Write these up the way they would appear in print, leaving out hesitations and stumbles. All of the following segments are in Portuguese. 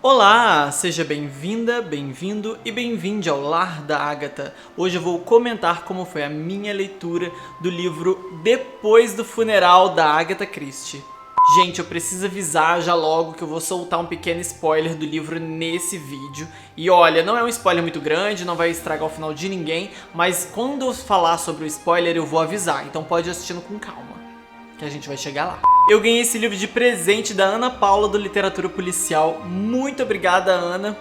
Olá, seja bem-vinda, bem-vindo e bem-vinde ao Lar da Agatha. Hoje eu vou comentar como foi a minha leitura do livro Depois do Funeral da Agatha Christie. Gente, eu preciso avisar já logo que eu vou soltar um pequeno spoiler do livro nesse vídeo. E olha, não é um spoiler muito grande, não vai estragar o final de ninguém, mas quando eu falar sobre o spoiler eu vou avisar, então pode ir assistindo com calma, que a gente vai chegar lá. Eu ganhei esse livro de presente da Ana Paula do Literatura Policial. Muito obrigada, Ana.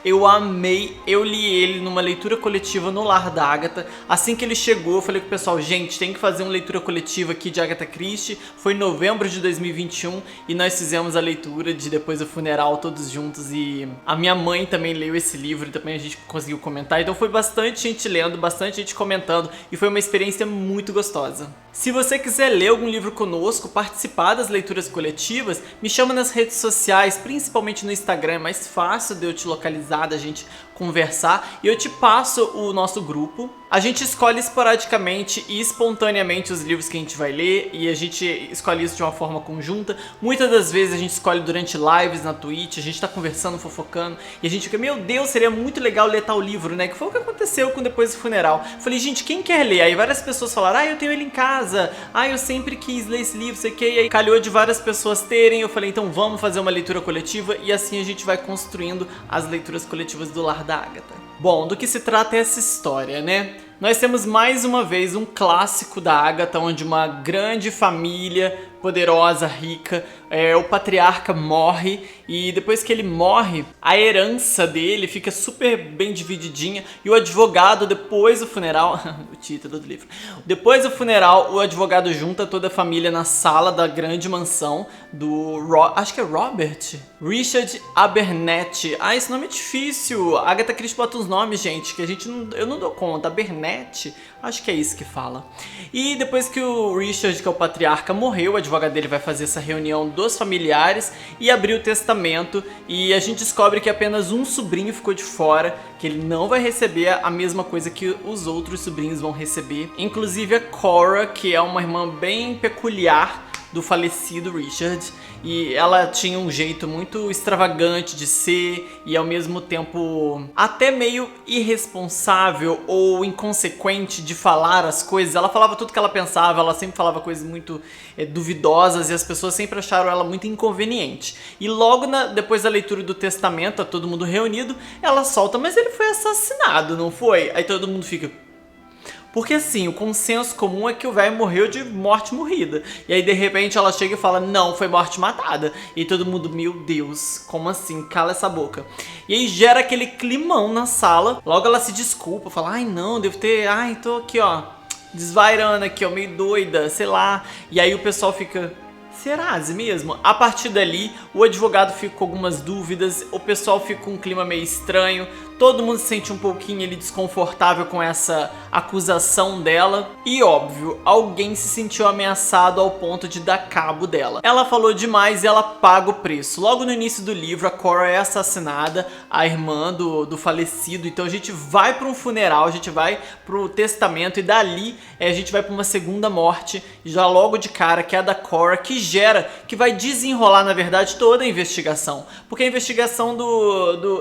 Eu amei, eu li ele numa leitura coletiva no Lar da Agatha. Assim que ele chegou, eu falei com o pessoal, gente, tem que fazer uma leitura coletiva aqui de Agatha Christie. Foi em novembro de 2021 e nós fizemos a leitura de Depois do Funeral todos juntos. E a minha mãe também leu esse livro e também a gente conseguiu comentar. Então foi bastante gente lendo, bastante gente comentando e foi uma experiência muito gostosa. Se você quiser ler algum livro conosco, participar das leituras coletivas, me chama nas redes sociais, principalmente no Instagram, é mais fácil de eu te localizar, da gente conversar, e eu te passo o nosso grupo. A gente escolhe esporadicamente e espontaneamente os livros que a gente vai ler e a gente escolhe isso de uma forma conjunta. Muitas das vezes a gente escolhe durante lives na Twitch, a gente tá conversando, fofocando e a gente fica, meu Deus, seria muito legal ler tal livro, né? Que foi o que aconteceu com Depois do Funeral. Falei, gente, quem quer ler? Aí várias pessoas falaram, eu tenho ele em casa, eu sempre quis ler esse livro, sei que, e aí calhou de várias pessoas terem. Eu falei, então vamos fazer uma leitura coletiva e assim a gente vai construindo as leituras coletivas do Lar da Agatha. Bom, do que se trata essa história, né? Nós temos mais uma vez um clássico da Agatha, onde uma grande família poderosa, rica, o patriarca morre e depois que ele morre, a herança dele fica super bem divididinha e o advogado, depois do funeral, o título do livro, depois do funeral, o advogado junta toda a família na sala da grande mansão do, acho que é Richard Abernethy. Esse nome é difícil, a Agatha Christie bota uns nomes, gente, que eu não dou conta. Abernethy, acho que é isso que fala. E depois que o Richard, que é o patriarca, morreu, o advogado dele vai fazer essa reunião dos familiares e abrir o testamento, e a gente descobre que apenas um sobrinho ficou de fora, que ele não vai receber a mesma coisa que os outros sobrinhos vão receber, inclusive a Cora, que é uma irmã bem peculiar do falecido Richard, e ela tinha um jeito muito extravagante de ser e ao mesmo tempo até meio irresponsável ou inconsequente de falar as coisas. Ela falava tudo que ela pensava, ela sempre falava coisas muito duvidosas e as pessoas sempre acharam ela muito inconveniente. E logo depois da leitura do testamento, tá todo mundo reunido, ela solta, mas ele foi assassinado, não foi? Aí todo mundo fica... Porque assim, o consenso comum é que o velho morreu de morte morrida. E aí de repente ela chega e fala, não, foi morte matada. E todo mundo, meu Deus, como assim? Cala essa boca. E aí gera aquele climão na sala. Logo ela se desculpa, fala, não, devo ter... tô aqui, ó, desvairando aqui, ó, meio doida, sei lá. E aí o pessoal fica... Será mesmo? A partir dali, o advogado fica com algumas dúvidas, o pessoal fica com um clima meio estranho, todo mundo se sente um pouquinho desconfortável com essa acusação dela. E óbvio, alguém se sentiu ameaçado ao ponto de dar cabo dela. Ela falou demais e ela paga o preço. Logo no início do livro, a Cora é assassinada, a irmã do falecido. Então a gente vai para um funeral, a gente vai pro testamento e dali a gente vai para uma segunda morte, já logo de cara, que é a da Cora, que vai desenrolar, na verdade, toda a investigação. Porque a investigação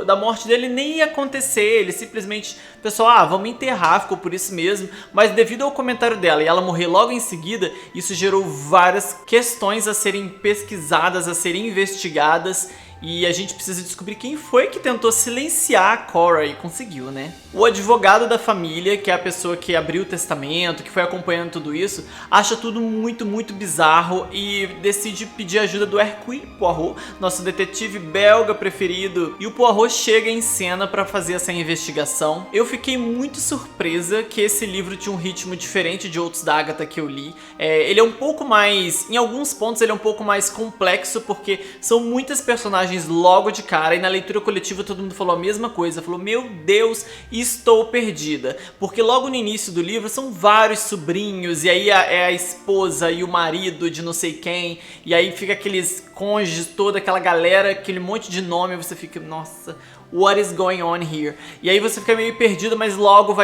da morte dele nem ia acontecer, ele simplesmente, pessoal, vamos enterrar, ficou por isso mesmo. Mas devido ao comentário dela e ela morrer logo em seguida, isso gerou várias questões a serem pesquisadas, a serem investigadas. E a gente precisa descobrir quem foi que tentou silenciar a Cora e conseguiu, né? O advogado da família, que é a pessoa que abriu o testamento, que foi acompanhando tudo isso, acha tudo muito, muito bizarro e decide pedir ajuda do Hercule Poirot, nosso detetive belga preferido. E o Poirot chega em cena para fazer essa investigação. Eu fiquei muito surpresa que esse livro tinha um ritmo diferente de outros da Agatha que eu li. Ele é um pouco mais... Em alguns pontos ele é um pouco mais complexo, porque são muitas personagens logo de cara, e na leitura coletiva todo mundo falou a mesma coisa, falou, meu Deus, estou perdida, porque logo no início do livro são vários sobrinhos, e aí é a esposa e o marido de não sei quem, e aí fica aqueles cônjuges, toda aquela galera, aquele monte de nome, e você fica, nossa, what is going on here? E aí você fica meio perdido, mas logo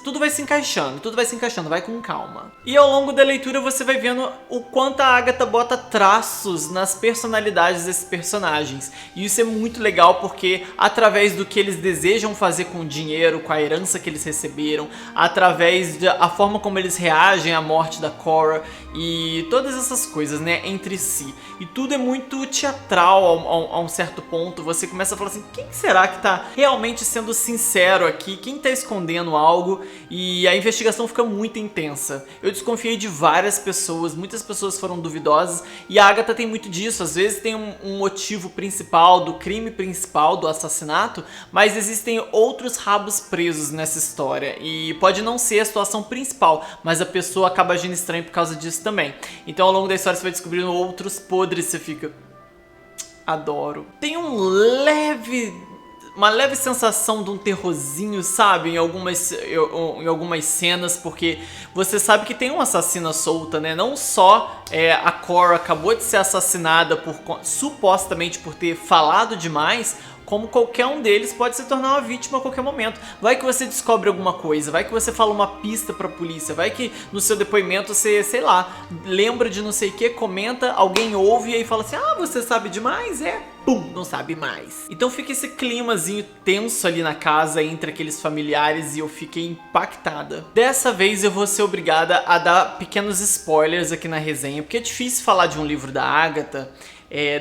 tudo vai se encaixando, vai com calma. E ao longo da leitura você vai vendo o quanto a Agatha bota traços nas personalidades desses personagens. jovens. E isso é muito legal porque através do que eles desejam fazer com o dinheiro, com a herança que eles receberam, através da forma como eles reagem à morte da Cora e todas essas coisas, né, entre si. E tudo é muito teatral a um certo ponto. Você começa a falar assim, quem será que tá realmente sendo sincero aqui? Quem tá escondendo algo? E a investigação fica muito intensa. Eu desconfiei de várias pessoas, muitas pessoas foram duvidosas, e a Agatha tem muito disso. Às vezes tem um motivo principal do crime principal, do assassinato, mas existem outros rabos presos nessa história, e pode não ser a situação principal, mas a pessoa acaba agindo estranho por causa disso também. Então ao longo da história você vai descobrindo outros podres, você fica... adoro. Tem uma leve sensação de um terrorzinho, sabe? Em algumas cenas, porque você sabe que tem uma assassina solta, né? Não só a Cora acabou de ser assassinada supostamente por ter falado demais, como qualquer um deles pode se tornar uma vítima a qualquer momento. Vai que você descobre alguma coisa, vai que você fala uma pista pra polícia, vai que no seu depoimento você, sei lá, lembra de não sei o que, comenta, alguém ouve e aí fala assim, ah, você sabe demais, Pum, não sabe mais. Então fica esse climazinho tenso ali na casa entre aqueles familiares e eu fiquei impactada. Dessa vez eu vou ser obrigada a dar pequenos spoilers aqui na resenha, porque é difícil falar de um livro da Agatha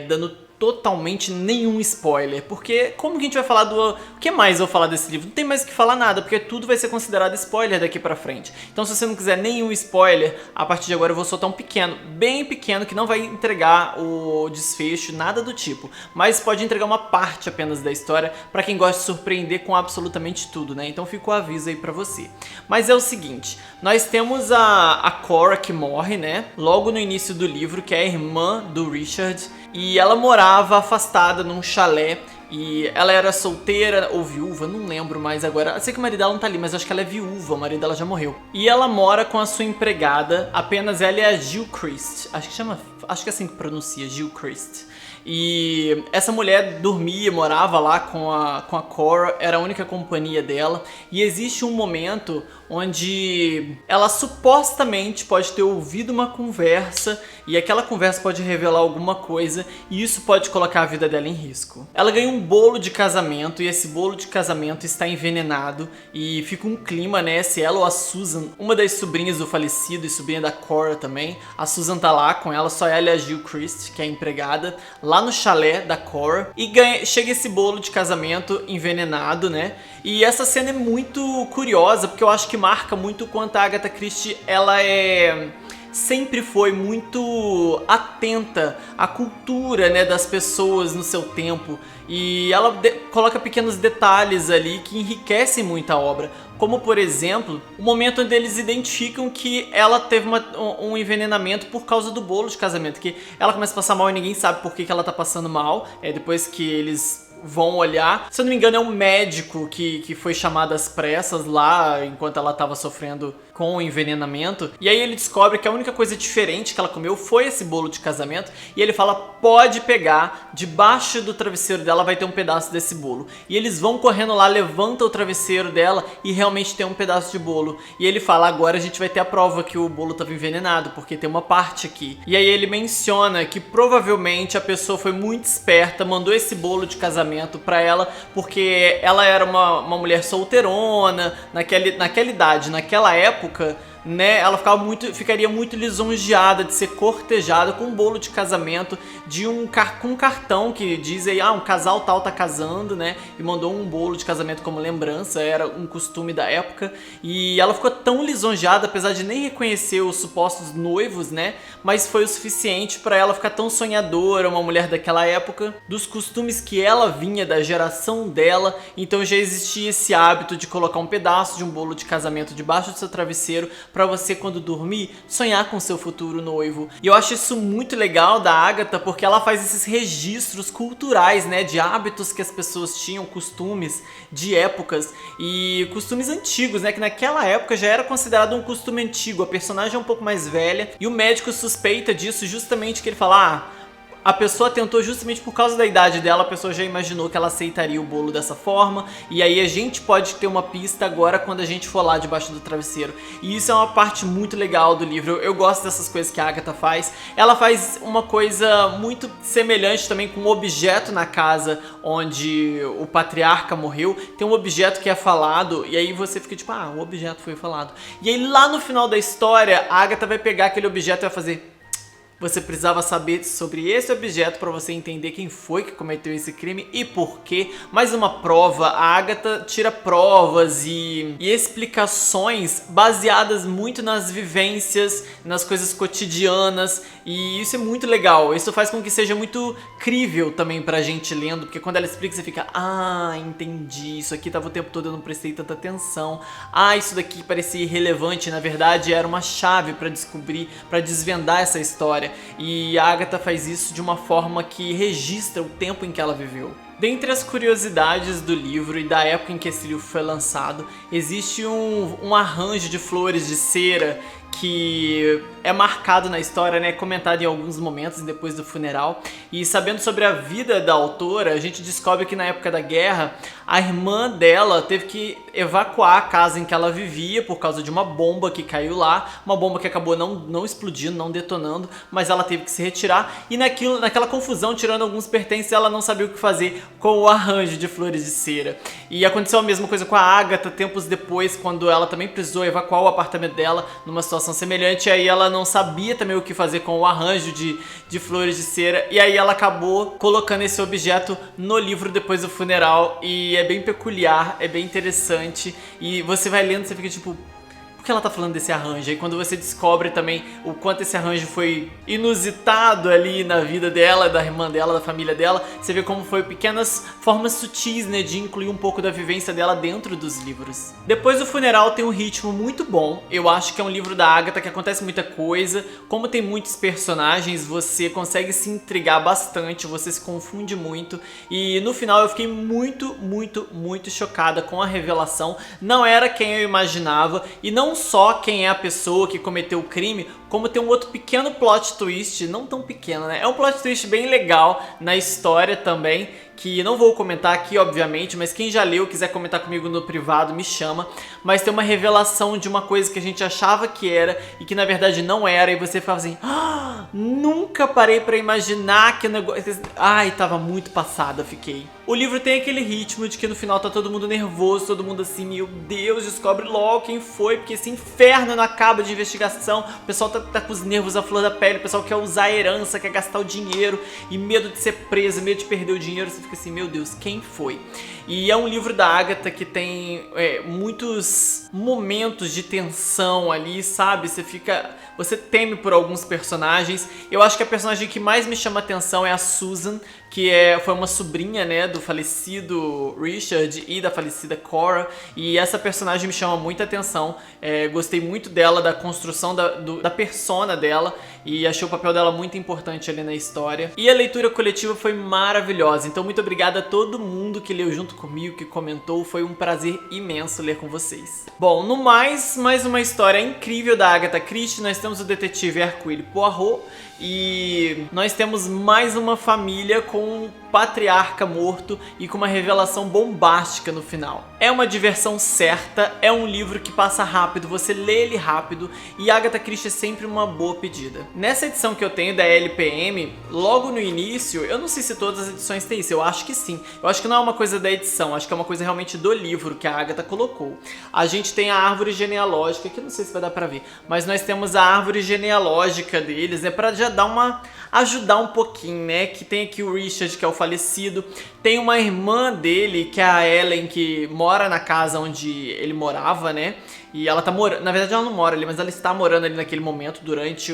dando totalmente nenhum spoiler, porque como que a gente vai falar o que mais eu vou falar desse livro? Não tem mais o que falar nada, porque tudo vai ser considerado spoiler daqui pra frente. Então se você não quiser nenhum spoiler, a partir de agora eu vou soltar um pequeno, bem pequeno, que não vai entregar o desfecho, nada do tipo, mas pode entregar uma parte apenas da história pra quem gosta de surpreender com absolutamente tudo, né? Então fica o aviso aí pra você. Mas é o seguinte, nós temos a Cora que morre, né? Logo no início do livro, que é a irmã do Richard, e ela morava afastada num chalé. E ela era solteira ou viúva, não lembro mais agora. Eu sei que o marido dela não tá ali, mas eu acho que ela é viúva, o marido dela já morreu. E ela mora com a sua empregada, apenas ela é a Gilchrist. Acho que é assim que pronuncia, Gilchrist. E essa mulher dormia, morava lá com a Cora, era a única companhia dela. E existe um momento onde ela supostamente pode ter ouvido uma conversa e aquela conversa pode revelar alguma coisa e isso pode colocar a vida dela em risco. Ela ganha um bolo de casamento e esse bolo de casamento está envenenado e fica um clima, né? Se ela ou a Susan, uma das sobrinhas do falecido e sobrinha da Cora também, a Susan tá lá com ela, só ela e a Gilchrist, que é a empregada, lá no chalé da Cora, e chega esse bolo de casamento envenenado, né? E essa cena é muito curiosa, porque eu acho que marca muito o quanto a Agatha Christie, ela sempre foi muito atenta à cultura, né, das pessoas no seu tempo. E ela coloca pequenos detalhes ali que enriquecem muito a obra. Como, por exemplo, o momento onde eles identificam que ela teve um envenenamento por causa do bolo de casamento. Que ela começa a passar mal e ninguém sabe por que ela tá passando mal. Depois que eles vão olhar. Se eu não me engano, é um médico que foi chamado às pressas lá enquanto ela tava sofrendo com o envenenamento. E aí ele descobre que a única coisa diferente que ela comeu foi esse bolo de casamento. E ele fala, pode pegar, debaixo do travesseiro dela vai ter um pedaço desse bolo. E eles vão correndo lá, levantam o travesseiro dela e realmente tem um pedaço de bolo. E ele fala, agora a gente vai ter a prova que o bolo estava envenenado, porque tem uma parte aqui. E aí ele menciona que provavelmente a pessoa foi muito esperta, mandou esse bolo de casamento pra ela, porque ela era uma mulher solteirona, naquela idade, naquela época, né, ela ficaria muito lisonjeada de ser cortejada com um bolo de casamento com um cartão que diz aí, um casal tal tá casando, né, e mandou um bolo de casamento como lembrança, era um costume da época, e ela ficou tão lisonjeada, apesar de nem reconhecer os supostos noivos, né, mas foi o suficiente pra ela ficar tão sonhadora, uma mulher daquela época, dos costumes que ela vinha da geração dela. Então já existia esse hábito de colocar um pedaço de um bolo de casamento debaixo do seu travesseiro pra você, quando dormir, sonhar com seu futuro noivo. E eu acho isso muito legal da Agatha, porque ela faz esses registros culturais, né, de hábitos que as pessoas tinham, costumes de épocas e costumes antigos, né, que naquela época já era considerado um costume antigo. A personagem é um pouco mais velha e o médico suspeita disso justamente, que ele fala, A pessoa tentou justamente por causa da idade dela, a pessoa já imaginou que ela aceitaria o bolo dessa forma, e aí a gente pode ter uma pista agora quando a gente for lá debaixo do travesseiro. E isso é uma parte muito legal do livro. Eu gosto dessas coisas que a Agatha faz. Ela faz uma coisa muito semelhante também com um objeto na casa onde o patriarca morreu. Tem um objeto que é falado, e aí você fica tipo, o objeto foi falado. E aí lá no final da história, a Agatha vai pegar aquele objeto e vai fazer... Você precisava saber sobre esse objeto para você entender quem foi que cometeu esse crime e por quê. Mais uma prova, a Agatha tira provas e explicações baseadas muito nas vivências, nas coisas cotidianas, e isso é muito legal. Isso faz com que seja muito crível também pra gente lendo, porque quando ela explica você fica, entendi, isso aqui tava o tempo todo eu não prestei tanta atenção. Isso daqui parecia irrelevante, na verdade era uma chave pra descobrir, pra desvendar essa história. E a Agatha faz isso de uma forma que registra o tempo em que ela viveu. Dentre as curiosidades do livro e da época em que esse livro foi lançado, existe um arranjo de flores de cera que é marcado na história, né, comentado em alguns momentos depois do funeral. E sabendo sobre a vida da autora, a gente descobre que na época da guerra, a irmã dela teve que evacuar a casa em que ela vivia por causa de uma bomba que caiu lá, uma bomba que acabou não explodindo, não detonando, mas ela teve que se retirar, e naquela confusão, tirando alguns pertences, ela não sabia o que fazer com o arranjo de flores de cera. E aconteceu a mesma coisa com a Agatha tempos depois, quando ela também precisou evacuar o apartamento dela numa situação semelhante, aí ela não sabia também o que fazer com o arranjo de flores de cera, e aí ela acabou colocando esse objeto no livro depois do funeral, e é bem peculiar, é bem interessante, e você vai lendo e você fica tipo... Por que ela tá falando desse arranjo? E quando você descobre também o quanto esse arranjo foi inusitado ali na vida dela, da irmã dela, da família dela, você vê como foi pequenas formas sutis, né, de incluir um pouco da vivência dela dentro dos livros. Depois do funeral tem um ritmo muito bom. Eu acho que é um livro da Agatha que acontece muita coisa. Como tem muitos personagens, você consegue se intrigar bastante, você se confunde muito. E no final eu fiquei muito, muito, muito chocada com a revelação. Não era quem eu imaginava, e não só quem é a pessoa que cometeu o crime, como tem um outro pequeno plot twist, não tão pequeno, né? É um plot twist bem legal na história também, que não vou comentar aqui, obviamente, mas quem já leu, quiser comentar comigo no privado, me chama. Mas tem uma revelação de uma coisa que a gente achava que era e que na verdade não era, e você fala assim, nunca parei pra imaginar que o negócio... tava muito passada, fiquei. O livro tem aquele ritmo de que no final tá todo mundo nervoso, todo mundo assim, meu Deus, descobre logo quem foi, porque esse inferno não acaba de investigação, o pessoal tá com os nervos à flor da pele, o pessoal quer usar a herança, quer gastar o dinheiro, e medo de ser preso, medo de perder o dinheiro, você fica assim, meu Deus, quem foi? E é um livro da Agatha que tem muitos momentos de tensão ali, sabe? Você teme por alguns personagens. Eu acho que a personagem que mais me chama atenção é a Susan, que foi uma sobrinha, né, do falecido Richard e da falecida Cora, e essa personagem me chama muita atenção. Gostei muito dela, da construção da persona dela, e achei o papel dela muito importante ali na história. E a leitura coletiva foi maravilhosa, então muito obrigada a todo mundo que leu junto comigo, que comentou, foi um prazer imenso ler com vocês. Bom, no mais uma história incrível da Agatha Christie. Nós temos o detetive Hercule Poirot, e nós temos mais uma família com um patriarca morto e com uma revelação bombástica no final. É uma diversão certa, é um livro que passa rápido, você lê ele rápido, e Agatha Christie é sempre uma boa pedida. Nessa edição que eu tenho da LPM, logo no início, eu não sei se todas as edições têm isso, eu acho que sim. Eu acho que não é uma coisa da edição, acho que é uma coisa realmente do livro que a Agatha colocou. A gente tem a árvore genealógica, que eu não sei se vai dar pra ver, mas nós temos a árvore genealógica deles, né, pra já dar ajudar um pouquinho, né, que tem aqui o Richard, que é o falecido, tem uma irmã dele, que é a Ellen, que mora na casa onde ele morava, né, e ela tá morando, na verdade ela não mora ali, mas ela está morando ali naquele momento, durante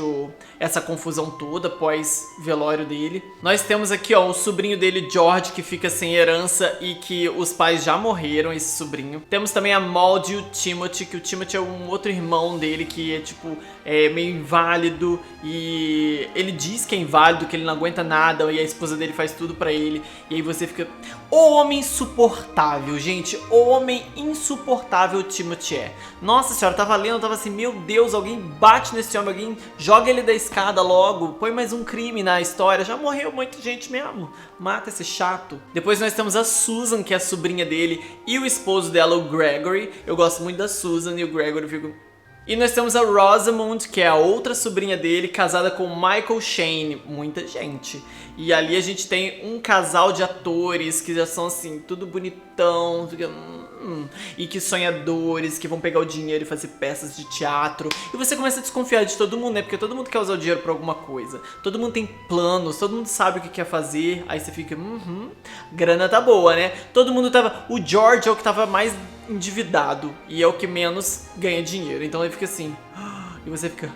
essa confusão toda, pós-velório dele. Nós temos aqui, ó, o sobrinho dele, George, que fica sem herança e que os pais já morreram, esse sobrinho. Temos também a Maud e o Timothy, que o Timothy é um outro irmão dele, que é tipo, meio inválido, e ele diz que é inválido, que ele não aguenta nada, e a esposa dele faz tudo pra ele, e aí você fica... O homem insuportável, gente, o homem insuportável Timothy é. Nossa senhora, tava lendo, eu tava assim, meu Deus, alguém bate nesse homem, alguém joga ele da escada logo, põe mais um crime na história, já morreu muita gente mesmo, mata esse chato. Depois nós temos a Susan, que é a sobrinha dele, e o esposo dela, o Gregory. Eu gosto muito da Susan e o Gregory ficam... E nós temos a Rosamund, que é a outra sobrinha dele, casada com o Michael Shane. Muita gente. E ali a gente tem um casal de atores que já são assim, tudo bonitão, e que sonhadores, que vão pegar o dinheiro e fazer peças de teatro. E você começa a desconfiar de todo mundo, né? Porque todo mundo quer usar o dinheiro pra alguma coisa. Todo mundo tem planos, todo mundo sabe o que quer fazer. Aí você fica, grana tá boa, né? Todo mundo tava... O George é o que tava mais endividado e é o que menos ganha dinheiro. Então ele fica assim, e você fica...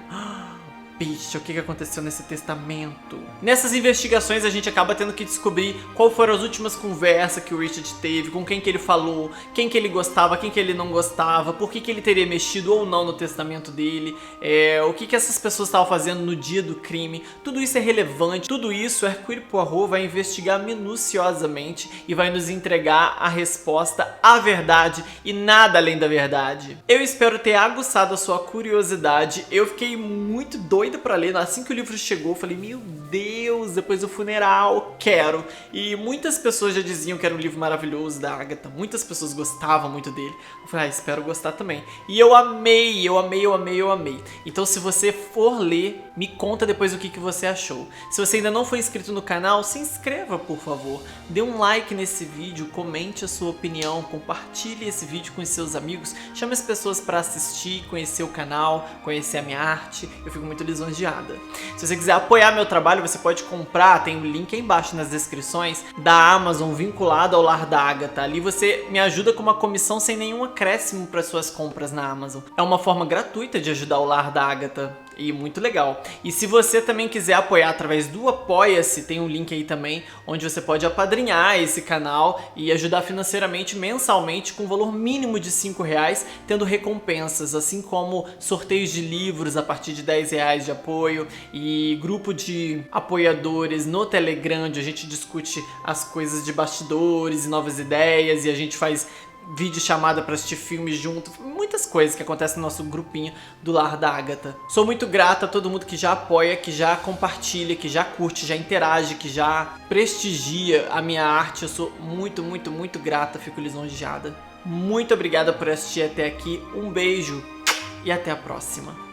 Bicho, o que aconteceu nesse testamento? Nessas investigações a gente acaba tendo que descobrir qual foram as últimas conversas que o Richard teve, com quem que ele falou, quem que ele gostava, quem que ele não gostava, por que que ele teria mexido ou não no testamento dele, o que que essas pessoas estavam fazendo no dia do crime. Tudo isso é relevante, tudo isso Hercule Poirot vai investigar minuciosamente e vai nos entregar a resposta, a verdade e nada além da verdade. Eu espero ter aguçado a sua curiosidade, eu fiquei muito doida pra ler, assim que o livro chegou, eu falei, meu Deus, depois do funeral, quero. E muitas pessoas já diziam que era um livro maravilhoso da Agatha, muitas pessoas gostavam muito dele. Eu falei, espero gostar também. E eu amei, eu amei, eu amei, eu amei. Então se você for ler, me conta depois o que você achou. Se você ainda não foi inscrito no canal, se inscreva, por favor. Dê um like nesse vídeo, comente a sua opinião, compartilhe esse vídeo com os seus amigos, chame as pessoas pra assistir, conhecer o canal, conhecer a minha arte. Eu fico muito lisonjeada. Se você quiser apoiar meu trabalho, você pode comprar, tem um link aí embaixo nas descrições, da Amazon vinculado ao Lar da Agatha. Ali você me ajuda com uma comissão sem nenhum acréscimo para suas compras na Amazon. É uma forma gratuita de ajudar o Lar da Agatha e muito legal. E se você também quiser apoiar através do Apoia-se, tem um link aí também, onde você pode apadrinhar esse canal e ajudar financeiramente mensalmente com um valor mínimo de R$5, tendo recompensas, assim como sorteios de livros a partir de R$10 de apoio e grupo de apoiadores no Telegram, onde a gente discute as coisas de bastidores e novas ideias e a gente faz vídeo chamada pra assistir filmes junto, muitas coisas que acontecem no nosso grupinho do Lar da Agatha. Sou muito grata a todo mundo que já apoia, que já compartilha, que já curte, já interage, que já prestigia a minha arte. Eu sou muito, muito, muito grata, fico lisonjeada. Muito obrigada por assistir até aqui, um beijo e até a próxima.